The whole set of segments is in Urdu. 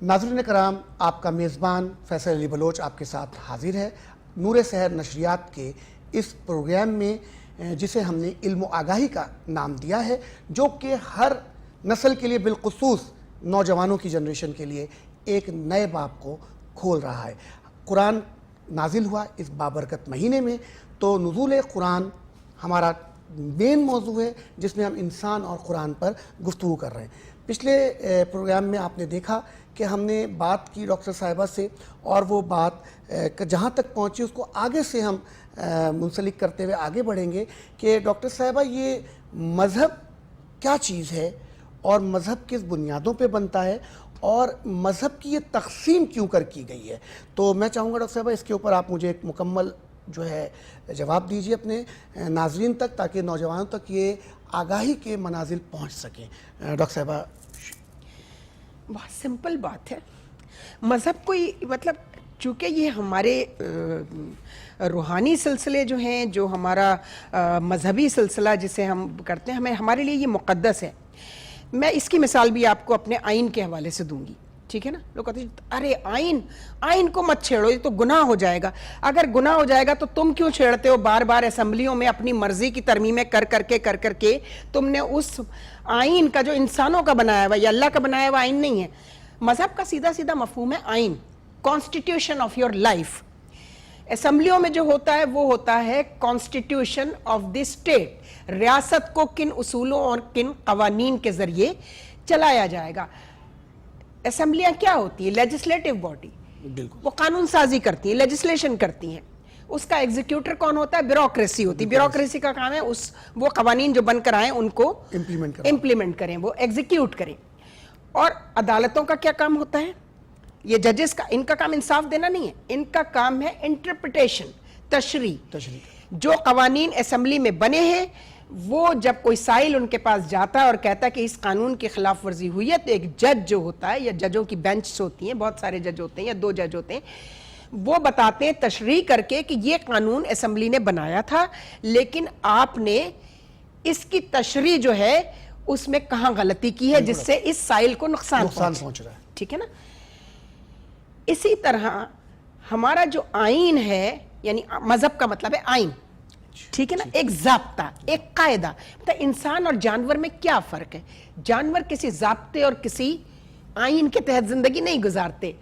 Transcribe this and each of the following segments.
ناظرین کرام، آپ کا میزبان فیصل علی بلوچ آپ کے ساتھ حاضر ہے نور سحر نشریات کے اس پروگرام میں، جسے ہم نے علم و آگاہی کا نام دیا ہے، جو کہ ہر نسل کے لیے بالخصوص نوجوانوں کی جنریشن کے لیے ایک نئے باب کو کھول رہا ہے۔ قرآن نازل ہوا اس بابرکت مہینے میں، تو نزول قرآن ہمارا مین موضوع ہے، جس میں ہم انسان اور قرآن پر گفتگو کر رہے ہیں۔ پچھلے پروگرام میں آپ نے دیکھا کہ ہم نے بات کی ڈاکٹر صاحبہ سے، اور وہ بات جہاں تک پہنچی اس کو آگے سے ہم منسلک کرتے ہوئے آگے بڑھیں گے کہ ڈاکٹر صاحبہ، یہ مذہب کیا چیز ہے اور مذہب کس بنیادوں پہ بنتا ہے اور مذہب کی یہ تقسیم کیوں کر کی گئی ہے۔ تو میں چاہوں گا ڈاکٹر صاحبہ اس کے اوپر آپ مجھے ایک مکمل جو ہے جواب دیجیے اپنے ناظرین تک، تاکہ نوجوانوں تک یہ آگاہی کے منازل پہنچ سکیں۔ ڈاکٹر صاحبہ، بہت سمپل بات ہے۔ مذہب کوئی مطلب، چونکہ یہ ہمارے روحانی سلسلے جو ہیں، جو ہمارا مذہبی سلسلہ جسے ہم کرتے ہیں، ہمارے لیے یہ مقدس ہے۔ میں اس کی مثال بھی آپ کو اپنے آئین کے حوالے سے دوں گی، ٹھیک ہے نا؟ لوگ کہتے ہیں ارے آئین کو مت چھیڑو، یہ تو گناہ ہو جائے گا۔ اگر گناہ ہو جائے گا تو تم کیوں چھیڑتے ہو؟ بار بار اسمبلیوں میں اپنی مرضی کی ترمیمیں کر کر کے تم نے اس آئین کا جو انسانوں کا بنایا ہوا یا اللہ کا بنایا ہوا آئین نہیں ہے۔ مذہب کا سیدھا سیدھا مفہوم ہے آئین، کانسٹیٹیوشن آف یور لائف۔ اسمبلیوں میں جو ہوتا ہے وہ ہوتا ہے کانسٹیٹیوشن آف دی اسٹیٹ، ریاست کو کن اصولوں اور کن قوانین کے ذریعے چلایا جائے گا۔ اسمبلیاں کیا ہوتی ہے؟ لیجسلیٹو باڈی، وہ قانون سازی کرتی ہیں، لیجسلیشن کرتی ہیں۔ اس کا ایگزیکیوٹر کون ہوتا ہے؟ بیوروکریسی ہوتی ہے۔ بیوروکریسی کا کام ہے وہ قوانین جو بن کر آئیں ان کو امپلیمنٹ کریں، وہ ایگزیکیوٹ کریں۔ اور عدالتوں کا کیا کام ہوتا ہے؟ یہ ججز کا، ان کا کام انصاف دینا نہیں ہے، ان کا کام ہے انٹرپریٹیشن، تشریح۔ جو قوانین اسمبلی میں بنے ہیں، وہ جب کوئی سائل ان کے پاس جاتا ہے اور کہتا ہے کہ اس قانون کی خلاف ورزی ہوئی ہے، تو ایک جج جو ہوتا ہے، یا ججوں کی بینچ ہوتی ہیں، بہت سارے جج ہوتے ہیں یا 2 جج ہوتے ہیں، وہ بتاتے ہیں تشریح کر کے کہ یہ قانون اسمبلی نے بنایا تھا، لیکن آپ نے اس کی تشریح جو ہے اس میں کہاں غلطی کی ہے جس سے اس سائل کو نقصان پہنچ رہا ہے، ٹھیک ہے نا؟ اسی طرح ہمارا جو آئین ہے، یعنی مذہب کا مطلب ہے آئین، ٹھیک ہے نا؟ ایک ضابطہ، ایک قاعدہ۔ انسان اور جانور میں کیا فرق ہے؟ جانور کسی ضابطے اور کسی آئین کے تحت زندگی نہیں گزارتے۔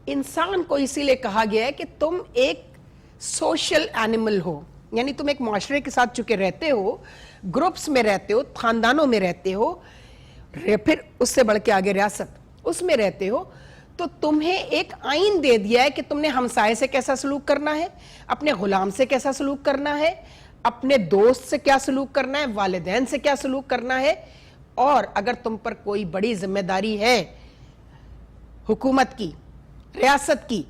انسان کو اسی لیے کہا گیا ہے کہ تم ایک سوشل اینیمل ہو، یعنی تم ایک معاشرے کے ساتھ چکے رہتے ہو، گروپس میں رہتے ہو، خاندانوں میں رہتے ہو، پھر اس سے بڑھ کے آگے ریاست، اس میں رہتے ہو، تو تمہیں ایک آئین دے دیا ہے کہ تم نے ہمسائے سے کیسا سلوک کرنا ہے، اپنے غلام سے کیسا سلوک کرنا ہے، اپنے دوست سے کیا سلوک کرنا ہے، والدین سے کیا سلوک کرنا ہے۔ اور اگر تم پر کوئی بڑی ذمہ داری ہے حکومت کی، ریاست کی،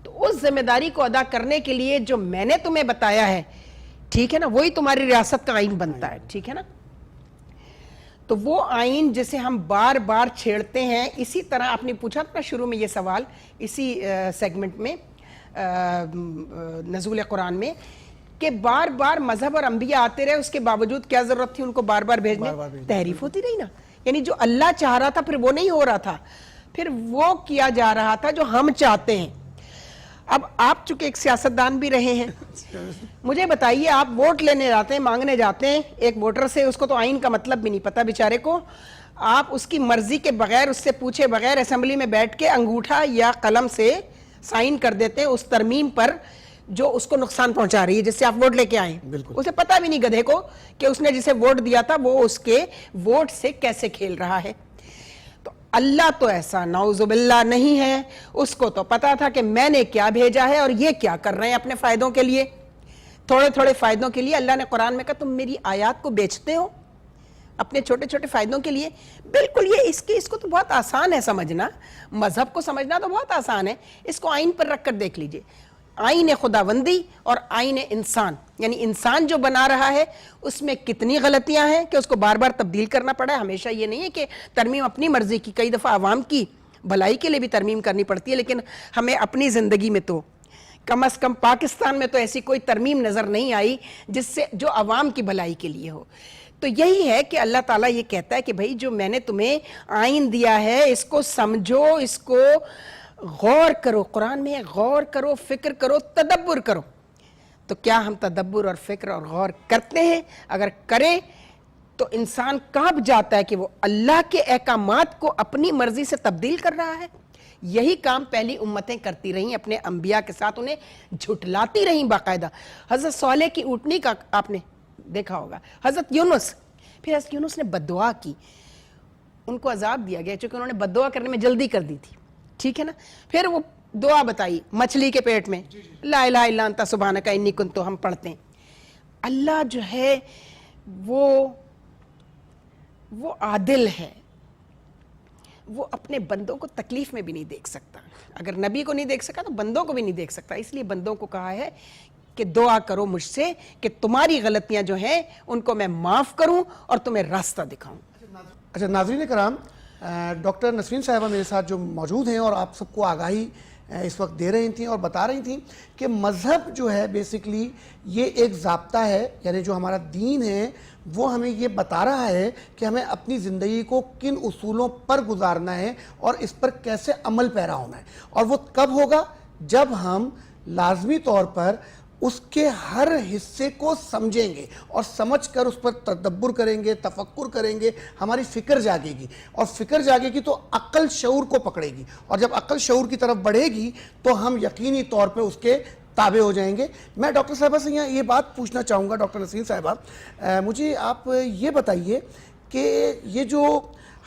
تو اس ذمہ داری کو ادا کرنے کے لیے جو میں نے تمہیں بتایا ہے، ٹھیک ہے نا، وہی تمہاری ریاست کا آئین بنتا ہے، ٹھیک ہے نا؟ تو وہ آئین جسے ہم بار بار چھیڑتے ہیں، اسی طرح آپ نے پوچھا تھا شروع میں یہ سوال، اسی سیگمنٹ میں نزول قرآن میں، کہ بار بار مذہب اور انبیاء آتے رہے، اس کے باوجود کیا ضرورت تھی ان کو بار بار بھیجنے؟ تحریف ہوتی رہی نا، یعنی جو اللہ چاہ رہا تھا پھر وہ نہیں ہو رہا تھا، پھر وہ کیا جا رہا تھا جو ہم چاہتے ہیں۔ اب آپ چونکہ ایک سیاستدان بھی رہے ہیں، مجھے بتائیے، آپ ووٹ لینے جاتے ہیں، مانگنے جاتے ہیں ایک ووٹر سے، اس کو تو آئین کا مطلب بھی نہیں پتا بیچارے کو، آپ اس کی مرضی کے بغیر، اس سے پوچھے بغیر اسمبلی میں بیٹھ کے انگوٹھا یا قلم سے سائن کر دیتے ہیں اس ترمیم پر جو اس کو نقصان پہنچا رہی ہے، جس سے آپ ووٹ لے کے آئیں۔ اسے پتا بھی نہیں گدھے کو کہ اس نے جسے ووٹ دیا تھا وہ اس کے ووٹ سے کیسے کھیل رہا ہے۔ اللہ تو ایسا نعوذ باللہ نہیں ہے، اس کو تو پتا تھا کہ میں نے کیا بھیجا ہے اور یہ کیا کر رہے ہیں اپنے فائدوں کے لیے، تھوڑے تھوڑے فائدوں کے لیے۔ اللہ نے قرآن میں کہا تم میری آیات کو بیچتے ہو اپنے چھوٹے چھوٹے فائدوں کے لیے۔ بالکل، یہ اس کو تو بہت آسان ہے سمجھنا، مذہب کو سمجھنا تو بہت آسان ہے، اس کو آئین پر رکھ کر دیکھ لیجئے۔ آئین خداوندی اور آئین انسان، یعنی انسان جو بنا رہا ہے اس میں کتنی غلطیاں ہیں کہ اس کو بار بار تبدیل کرنا پڑا ہے۔ ہمیشہ یہ نہیں ہے کہ ترمیم اپنی مرضی کی، کئی دفعہ عوام کی بھلائی کے لیے بھی ترمیم کرنی پڑتی ہے، لیکن ہمیں اپنی زندگی میں تو کم از کم پاکستان میں تو ایسی کوئی ترمیم نظر نہیں آئی جس سے جو عوام کی بھلائی کے لیے ہو۔ تو یہی ہے کہ اللہ تعالیٰ یہ کہتا ہے کہ بھائی جو میں نے تمہیں آئین دیا ہے اس کو سمجھو, اس کو غور کرو. قرآن میں غور کرو, فکر کرو, تدبر کرو. تو کیا ہم تدبر اور فکر اور غور کرتے ہیں؟ اگر کریں تو انسان کانپ جاتا ہے کہ وہ اللہ کے احکامات کو اپنی مرضی سے تبدیل کر رہا ہے. یہی کام پہلی امتیں کرتی رہیں اپنے انبیاء کے ساتھ, انہیں جھٹلاتی رہیں باقاعدہ. حضرت صالح کی اونٹنی کا آپ نے دیکھا ہوگا, حضرت یونس, پھر حضرت یونس نے بد دعا کی, ان کو عذاب دیا گیا چونکہ انہوں نے بد دعا کرنے میں جلدی کر دی تھی, ٹھیک ہے نا. پھر وہ دعا بتائی مچھلی کے پیٹ میں, لا الہ الا انت سبحانک انی کنت, ہم پڑھتے ہیں. اللہ جو ہے وہ عادل ہے, وہ اپنے بندوں کو تکلیف میں بھی نہیں دیکھ سکتا. اگر نبی کو نہیں دیکھ سکا تو بندوں کو بھی نہیں دیکھ سکتا. اس لیے بندوں کو کہا ہے کہ دعا کرو مجھ سے کہ تمہاری غلطیاں جو ہیں ان کو میں معاف کروں اور تمہیں راستہ دکھاؤں. اچھا ناظرین کرام, ڈاکٹر نسرین صاحبہ میرے ساتھ جو موجود ہیں اور آپ سب کو آگاہی اس وقت دے رہی تھیں اور بتا رہی تھیں کہ مذہب جو ہے بیسیکلی یہ ایک ضابطہ ہے, یعنی جو ہمارا دین ہے وہ ہمیں یہ بتا رہا ہے کہ ہمیں اپنی زندگی کو کن اصولوں پر گزارنا ہے اور اس پر کیسے عمل پیرا ہونا ہے. اور وہ کب ہوگا؟ جب ہم لازمی طور پر اس کے ہر حصے کو سمجھیں گے اور سمجھ کر اس پر تدبر کریں گے, تفکر کریں گے, ہماری فکر جاگے گی, اور فکر جاگے گی تو عقل شعور کو پکڑے گی, اور جب عقل شعور کی طرف بڑھے گی تو ہم یقینی طور پہ اس کے تابع ہو جائیں گے. میں ڈاکٹر صاحبہ سے یہاں یہ بات پوچھنا چاہوں گا, ڈاکٹر نسرین صاحبہ مجھے آپ یہ بتائیے کہ یہ جو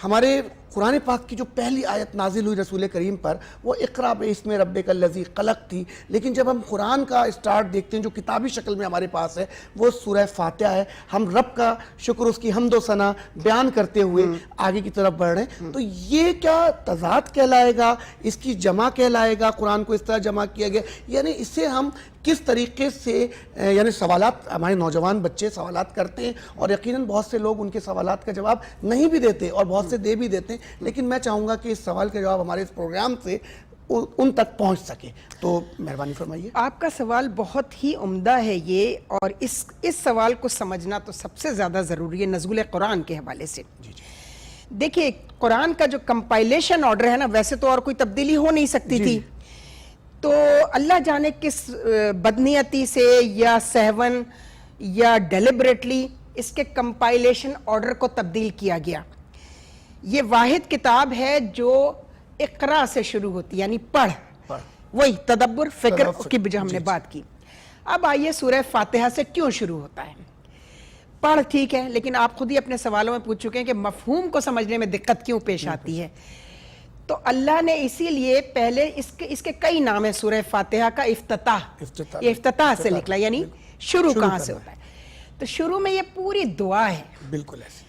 ہمارے قرآن پاک کی جو پہلی آیت نازل ہوئی رسول کریم پر وہ اقرا باسم ربک الذی خلق تھی, لیکن جب ہم قرآن کا اسٹارٹ دیکھتے ہیں جو کتابی شکل میں ہمارے پاس ہے وہ سورہ فاتحہ ہے. ہم رب کا شکر, اس کی حمد و ثنا بیان کرتے ہوئے آگے کی طرف بڑھ رہے ہیں. تو یہ کیا تضاد کہلائے گا, اس کی جمع کہلائے گا؟ قرآن کو اس طرح جمع کیا گیا, یعنی اس سے ہم کس طریقے سے, یعنی سوالات ہمارے نوجوان بچے سوالات کرتے ہیں اور یقیناً بہت سے لوگ ان کے سوالات کا جواب نہیں بھی دیتے اور بہت سے دے بھی دیتے ہیں, لیکن میں چاہوں گا کہ اس سوال کا جواب ہمارے اس پروگرام سے ان تک پہنچ سکے, تو مہربانی فرمائیے. آپ کا سوال بہت ہی عمدہ ہے یہ, اور اس سوال کو سمجھنا تو سب سے زیادہ ضروری ہے نزول قرآن کے حوالے سے. دیکھیے قرآن کا جو کمپائلیشن آرڈر ہے نا, ویسے تو اور کوئی تبدیلی ہو نہیں سکتی تھی, تو اللہ جانے کس بدنیتی سے یا سہون یا ڈیلیبریٹلی اس کے کمپائلیشن آرڈر کو تبدیل کیا گیا. یہ واحد کتاب ہے جو اقرا سے شروع ہوتی, یعنی پڑھ, وہی تدبر فکر کی جو ہم نے بات کی. اب آئیے سورہ فاتحہ سے کیوں شروع ہوتا ہے؟ پڑھ ٹھیک ہے, لیکن آپ خود ہی اپنے سوالوں میں پوچھ چکے ہیں کہ مفہوم کو سمجھنے میں دقت کیوں پیش آتی ہے. تو اللہ نے اسی لیے پہلے اس کے کئی نام ہیں. سورہ فاتحہ کا افتتاح, یہ افتتاح سے نکلا, یعنی شروع کہاں سے ہوتا ہے. تو شروع میں یہ پوری دعا ہے, بالکل ایسے.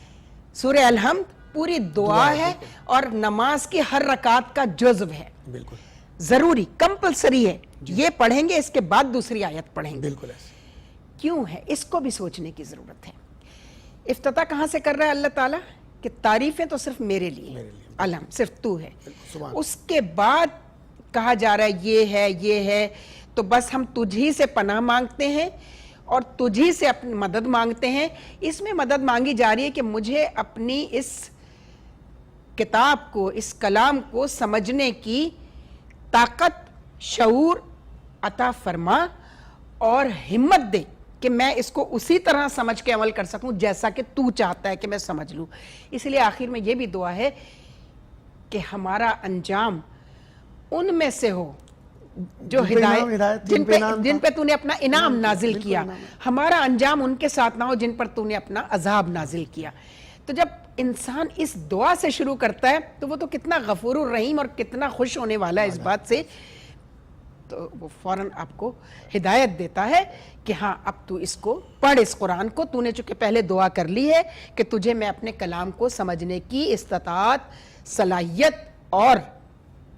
سورہ الحمد پوری دعا ہے اور نماز کی ہر رکعت کا جزو ہے, بالکل ضروری, کمپلسری ہے. یہ پڑھیں گے, اس کے بعد دوسری آیت پڑھیں گے. بالکل ایسے. کیوں ہے اس کو بھی سوچنے کی ضرورت ہے. افتتاح کہاں سے کر رہا ہے اللہ تعالیٰ کہ تعریفیں تو صرف میرے لیے, الحمد صرف تو ہے. اس کے بعد کہا جا رہا ہے یہ ہے, تو بس ہم تجھی سے پناہ مانگتے ہیں اور تجھی سے اپنی مدد مانگتے ہیں. اس میں مدد مانگی جا رہی ہے کہ مجھے اپنی اس کتاب کو, اس کلام کو سمجھنے کی طاقت, شعور عطا فرما اور ہمت دے کہ میں اس کو اسی طرح سمجھ کے عمل کر سکوں جیسا کہ تو چاہتا ہے کہ میں سمجھ لوں. اس لیے آخر میں یہ بھی دعا ہے کہ ہمارا انجام ان میں سے ہو جو ہدایت, جن پہ تو نے اپنا انعام نازل کیا. ہمارا انجام ان کے ساتھ نہ ہو جن پر تو نے اپنا عذاب نازل کیا. تو جب انسان اس دعا سے شروع کرتا ہے تو وہ تو کتنا غفور الرحیم اور کتنا خوش ہونے والا ہے اس بات سے, تو وہ فوراً آپ کو ہدایت دیتا ہے کہ ہاں اب تو اس کو پڑھ, اس قرآن کو. تو نے چونکہ پہلے دعا کر لی ہے کہ تجھے میں اپنے کلام کو سمجھنے کی استطاعت, صلاحیت اور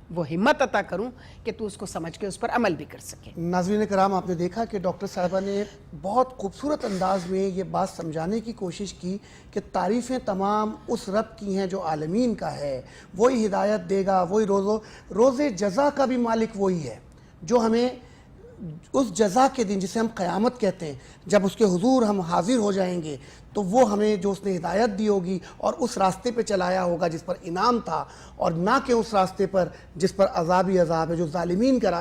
وہ ہمت عطا کروں کہ تو اس کو سمجھ کے اس پر عمل بھی کر سکے. ناظرین کرام, آپ نے دیکھا کہ ڈاکٹر صاحبہ نے بہت خوبصورت انداز میں یہ بات سمجھانے کی کوشش کی کہ تعریفیں تمام اس رب کی ہیں جو عالمین کا ہے, وہی ہدایت دے گا, وہی روز جزا کا بھی مالک وہی ہے, جو ہمیں اس جزا کے دن جسے ہم قیامت کہتے ہیں، جب اس کے حضور ہم حاضر ہو جائیں گے تو وہ ہمیں جو اس نے ہدایت دی ہوگی اور اس راستے پہ چلایا ہوگا جس پر انعام تھا، اور نہ کہ اس راستے پر جس پر عذاب ہی عذاب ہے، جو ظالمین کا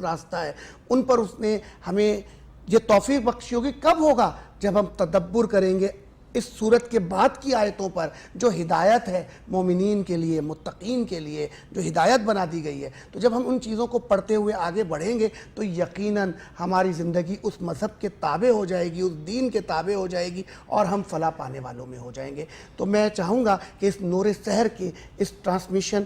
راستہ ہے، ان پر اس نے ہمیں یہ توفیق بخشی ہوگی۔ کب ہوگا؟ جب ہم تدبر کریں گے اس صورت کے بعد کی آیتوں پر جو ہدایت ہے مومنین کے لیے، متقین کے لیے جو ہدایت بنا دی گئی ہے۔ تو جب ہم ان چیزوں کو پڑھتے ہوئے آگے بڑھیں گے تو یقیناً ہماری زندگی اس مذہب کے تابع ہو جائے گی، اس دین کے تابع ہو جائے گی، اور ہم فلاح پانے والوں میں ہو جائیں گے۔ تو میں چاہوں گا کہ اس نور سحر کے اس ٹرانسمیشن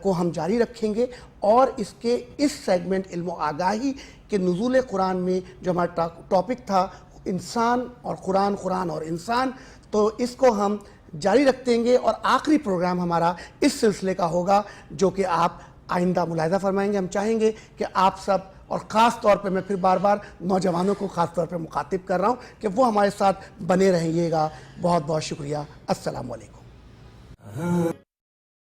کو ہم جاری رکھیں گے، اور اس کے اس سیگمنٹ علم و آگاہی کے نزول قرآن میں جو ہمارا ٹاپک تھا انسان اور قرآن، قرآن اور انسان، تو اس کو ہم جاری رکھ دیں گے، اور آخری پروگرام ہمارا اس سلسلے کا ہوگا جو کہ آپ آئندہ ملاحظہ فرمائیں گے۔ ہم چاہیں گے کہ آپ سب، اور خاص طور پہ میں پھر بار بار نوجوانوں کو خاص طور پہ مخاطب کر رہا ہوں کہ وہ ہمارے ساتھ بنے رہیے گا۔ بہت بہت شکریہ۔ السلام علیکم۔